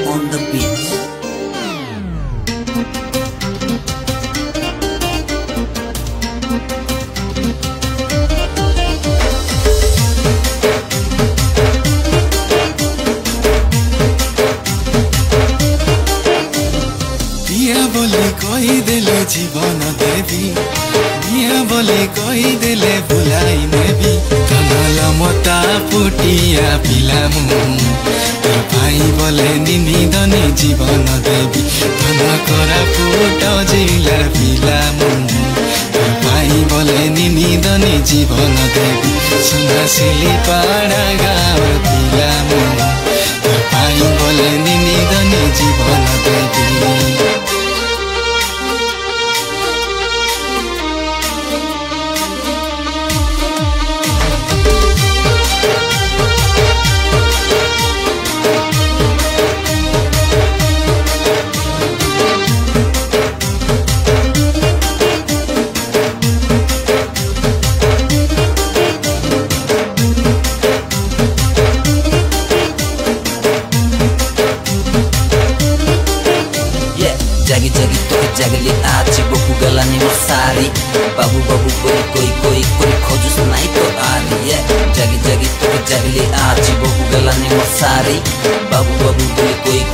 on the beat. बोली कही देले जीवन देवी मिया बोली कही देले भुलाई नेबी कनल मता पुटिया पिलामु तोर भाई बोले निनिदनी जीवन देवी धन करा पुट जिला पिलामु तोर भाई बोले निनिदनी जीवन देवी सुनासिली पाड़ा गाँव पिलामु तोर भाई बोले निनिदनी जीवन देवी जागी जागी तो जागली आछि बकु गलानी मोर सारी बाबू बाबू कोई कोई खोजुस नाई तो आरी जागी जागी तो जागली आछि बकु गलानी मोर सारी बाबू बाबू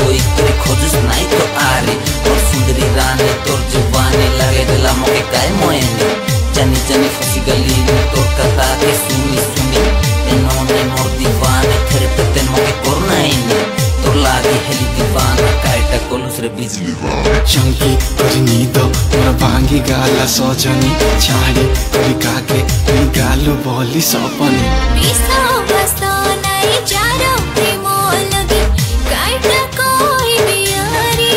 कोई खोजुस नाई तो आरी और सुंदरी रानी तोर जवानी लगे दिला मोके काय मोयनी जानी जानी फसी गली तोर कथा के सुनी सुनी एनोने मोर दीवाने तेरे पे मोके करना है तोर लागे हेली दीवाना कायटा कोलुस रे बिजली चंकी करनी दो मोर भांगी गाला सजनी छाड़ी करी काके नी गालु बोली सपनी बिसा बस्ता नाई जारो प्रेमो लगे कायटा कोई बियारी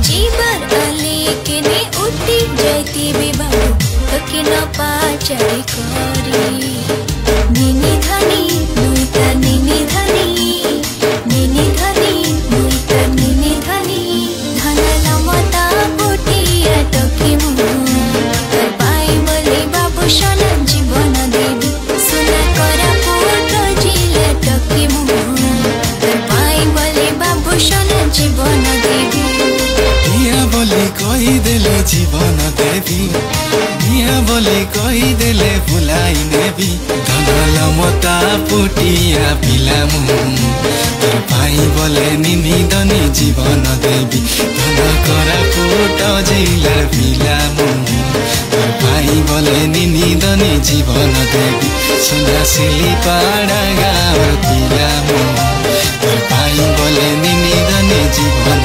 जीवर अले के ने उठी जाती बेबाबू कके न पाचरी करी निनी धनी नुईता निनी धनी निनी धनी नुईता निनी धनी धनला मता पुटिया टकी मुर पाई बोले बाबू शरण जीवन देवी सुना करा पुट जिले टकी मुर पाई बोले बाबू शरण जीवन देवी मिया बोली कही देले जीवन देवी मिया बोली कही देले भुलाई नेबी धनल मता पुटिया पिलामु तोर भाई बोले निनिदनी जीवन देवी धन करा पुट जिला पिलामु तोर भाई बोले निनिदनी जीवन देवी सुनासिली पाड़ा गाँव पिलामु तोर भाई बोले निनिदनी जीवन